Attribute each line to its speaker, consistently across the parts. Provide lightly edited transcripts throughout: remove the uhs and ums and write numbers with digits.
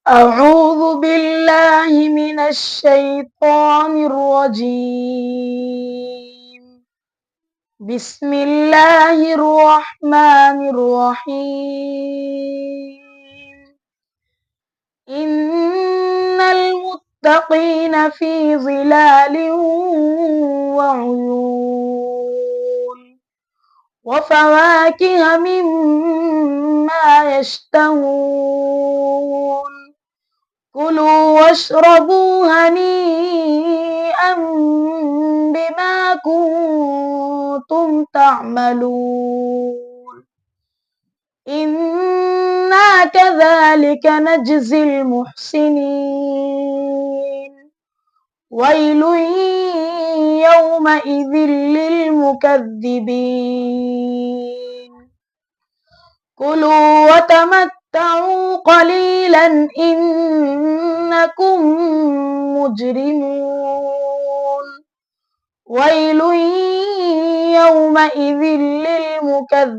Speaker 1: أعوذ بالله من الشيطان الرجيم. بسم الله الرحمن الرحيم. إن المتقين في ظلال وعيون وفواكه مما يشتهون. كلوا واشربوا هنيئا بما كنتم تعملون. إنا كذلك نجزي المحسنين. ويل يومئذ للمكذبين. كلوا وتمتعوا قليلا إنكم مجرمون. ويل يومئذ للمكذبين.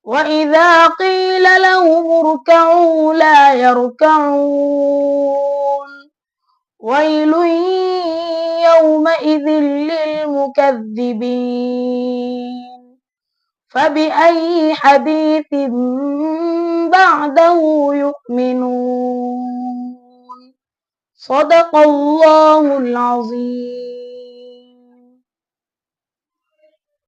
Speaker 1: وإذا قيل لهم اركعوا لا يركعون. ويل يومئذ للمكذبين. فبأي حديث بعده يؤمنون. صدق الله العظيم.